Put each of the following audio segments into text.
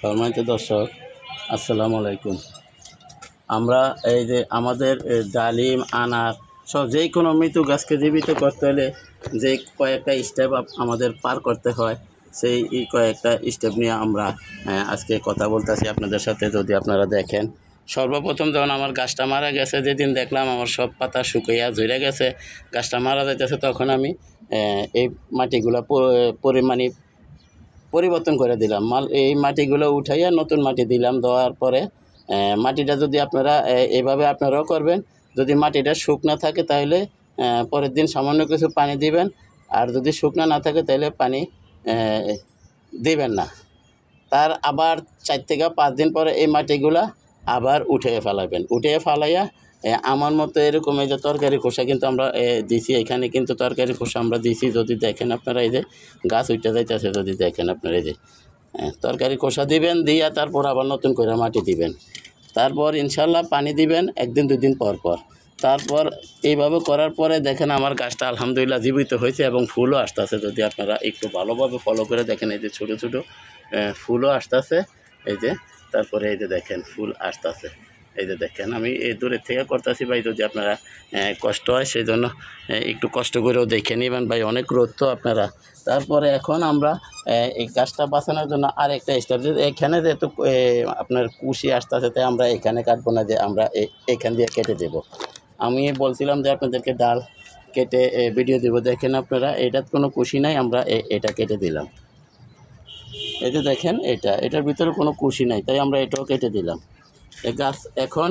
সম্মানিত দর্শক, আসসালামু আলাইকুম। আমরা এই যে আমাদের ডালিম, আনার সব যে কোনো মৃত্যু গাছকে জীবিত করতে হলে যে কয়েকটা স্টেপ আমাদের পার করতে হয়, সেই কয়েকটা স্টেপ নিয়ে আমরা আজকে কথা বলতেছি আপনাদের সাথে। যদি আপনারা দেখেন, সর্বপ্রথম যখন আমার গাছটা মারা গেছে, যেদিন দেখলাম আমার সব পাতা শুকিয়ে ঝরে গেছে, গাছটা মারা যাইতেছে, তখন আমি এই মাটিগুলো পরিবর্তন করে দিলাম। এই মাটিগুলো উঠাইয়া নতুন মাটি দিলাম। দেওয়ার পরে মাটিটা যদি আপনারা এভাবে আপনারাও করবেন। যদি মাটিটা শুকনো থাকে তাহলে পরের দিন সামান্য কিছু পানি দিবেন, আর যদি শুকনো না থাকে তাহলে পানি দিবেন না। তার আবার 4 থেকে 5 দিন পরে এই মাটিগুলা আবার উঠিয়ে ফেলাবেন। উঠিয়ে ফেলাইয়া আমার মতো এরকম এই যে তরকারি খোসা কিন্তু আমরা দিছি, এখানে কিন্তু তরকারি খোসা আমরা দিছি। যদি দেখেন আপনারা, এই যে গাছ উঠে যাইতেছে, যদি দেখেন আপনারা, এই যে তরকারি খোসা দিবেন, দিয়া তারপর আবার নতুন করে মাটি দিবেন। তারপর ইনশাল্লাহ পানি দিবেন 1 দিন 2 দিন পর পর। তারপর এইভাবে করার পরে দেখেন আমার গাছটা আলহামদুলিল্লাহ জীবিত হয়েছে এবং ফুলও আসতেছে। যদি আপনারা একটু ভালোভাবে ফলো করে দেখেন, এই যে ছোটো ছোটো ফুলও আসতেছে, এই যে তারপরে এই যে দেখেন ফুল আসতেছে, এই যে দেখেন। আমি এই দূরের থেকে করতেছি ভাই, যদি আপনারা কষ্ট হয় সেই জন্য একটু কষ্ট করেও দেখে নেবেন ভাই, অনেক রোদ তো আপনারা। তারপরে এখন আমরা এই গাছটা বাঁচানোর জন্য আরেকটা স্টেপ, যে এখানে যেহেতু আপনার কুশি আসতেছে, তাই আমরা এখানে কাটবো না, যে আমরা এখান দিয়ে কেটে দেব। আমি বলছিলাম যে আপনাদেরকে ডাল কেটে ভিডিও দেবো। দেখেন আপনারা, এটার কোনো কুশি নাই, আমরা এটা কেটে দিলাম। এই যে দেখেন, এটার ভিতরে কোনো কুশি নাই, তাই আমরা এটাও কেটে দিলাম। এই গাছ এখন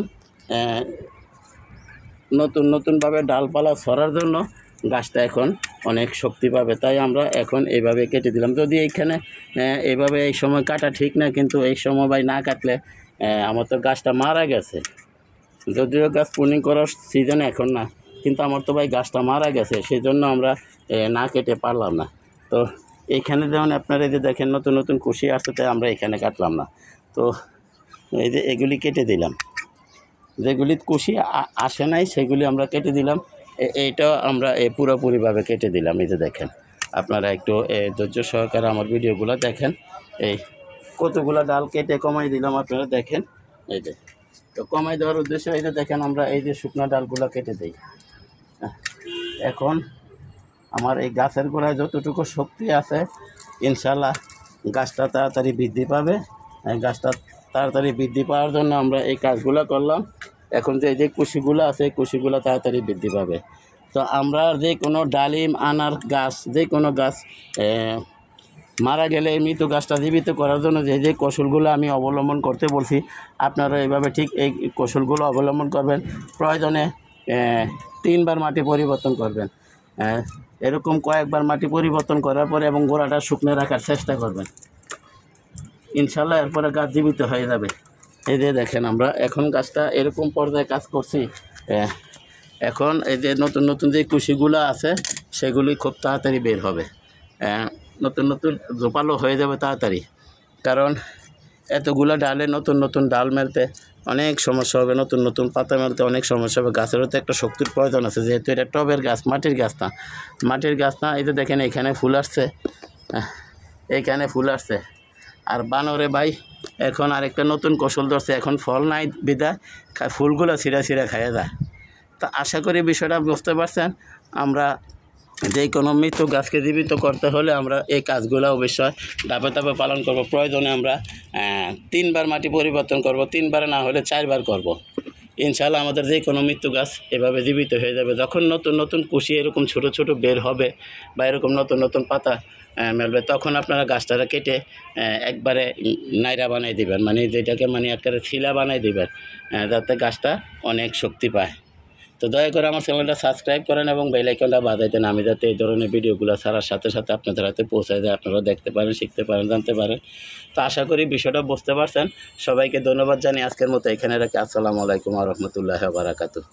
নতুনভাবে ডালপালা ছড়ার জন্য গাছটা এখন অনেক শক্তি পাবে, তাই আমরা এখন এইভাবে কেটে দিলাম। যদি এইখানে এইভাবে এই সময় কাটা ঠিক না, কিন্তু এই সময় ভাই না কাটলে আমার তো গাছটা মারা গেছে। যদিও গাছ প্রুনিং করার সিজন এখন না, কিন্তু আমার তো ভাই গাছটা মারা গেছে, সেই জন্য আমরা না কেটে পারলাম না। তো এইখানে যেমন আপনারা এই যে দেখেন নতুন কুশি আসছে, তাই আমরা এখানে কাটলাম না। তো এই যে এগুলি কেটে দিলাম, যেগুলি কুশি আসে নাই সেগুলি আমরা কেটে দিলাম। এইটাও আমরা পুরোপুরিভাবে কেটে দিলাম। এই যে দেখেন, আপনারা একটু ধৈর্য সহকারে আমার ভিডিওগুলো দেখেন। এই কতগুলো ডাল কেটে কমাই দিলাম, আপনারা দেখেন। এই যে তো কমাই দেওয়ার উদ্দেশ্য, এই যে দেখেন আমরা এই যে শুকনো ডালগুলো কেটে দিই। এখন আমার এই গাছের গোড়ায় যতটুকু শক্তি আছে, ইনশাল্লাহ গাছটা তাড়াতাড়ি বৃদ্ধি পাবে। গাছটা তাড়াতাড়ি বৃদ্ধি পাওয়ার জন্য আমরা এই কাজগুলো করলাম। এখন যে এই যে কুশিগুলো আছে, এই কুশিগুলো তাড়াতাড়ি বৃদ্ধি পাবে। তো আমরা যে কোনো ডালিম, আনার গাছ, যে কোনো গাছ মারা গেলে মৃত গাছটা জীবিত করার জন্য যে কৌশলগুলো আমি অবলম্বন করতে বলছি, আপনারা এইভাবে ঠিক এই কৌশলগুলো অবলম্বন করবেন। প্রয়োজনে 3 বার মাটি পরিবর্তন করবেন। এরকম কয়েকবার মাটি পরিবর্তন করার পরে এবং গোড়াটা শুকনো রাখার চেষ্টা করবেন। ইনশাল্লাহ এরপরে গাছ জীবিত হয়ে যাবে। এই যে দেখেন, আমরা এখন গাছটা এরকম পর্যায়ে কাজ করছি। এখন এই যে নতুন যে কুশিগুলো আছে, সেগুলি খুব তাড়াতাড়ি বের হবে। নতুন জোপালো হয়ে যাবে তাড়াতাড়ি, কারণ এতগুলো ডালে নতুন ডাল মেলতে অনেক সমস্যা হবে, নতুন পাতা মেলতে অনেক সমস্যা হবে। গাছেরও তো একটা শক্তির প্রয়োজন আছে, যেহেতু এটা টবের গাছ, মাটির গাছ না। এই যে দেখেন এখানে ফুল আসছে, এইখানে ফুল আসছে। আর বানরে ভাই এখন আরেকটা নতুন কৌশল ধরছে, এখন ফল নাই বিদায় ফুলগুলো ছিঁড়া খাইয়ে যায়। তা আশা করি বিষয়টা বুঝতে পারছেন। আমরা যে কোনো মৃত গাছকে জীবিত করতে হলে আমরা এই কাজগুলো অবশ্যই ধাপে পালন করব। প্রয়োজনে আমরা 3 বার মাটি পরিবর্তন করব, 3 বার না হলে 4 বার করব। ইনশাআল্লাহ আমাদের যে কোনো মৃত্যু গাছ এভাবে জীবিত হয়ে যাবে। যখন নতুন কুশি এরকম ছোট বের হবে বা এরকম নতুন পাতা মেলবে, তখন আপনারা গাছটারা কেটে একবারে নাইরা বানাই দিবেন, মানে যেটাকে মানে একবারে ছিলা বানাই দিবেন, যাতে গাছটা অনেক শক্তি পায়। তো দয়া করে আমার চ্যানেলটা সাবস্ক্রাইব করেন এবং বেল আইকনটা বাজাইতেন, আমি যাতে এই ধরনের ভিডিওগুলো ছাড়ার সাথে আপনাদের হাতে পৌঁছায় যায়, আপনারা দেখতে পারেন, শিখতে পারেন, জানতে পারেন। তো আশা করি বিষয়টা বুঝতে পারছেন। সবাইকে ধন্যবাদ জানিয়ে আজকের মতো এখানে রাখি। আসসালামু আলাইকুম ওয়া রাহমাতুল্লাহি ওয়া বারাকাতুহু।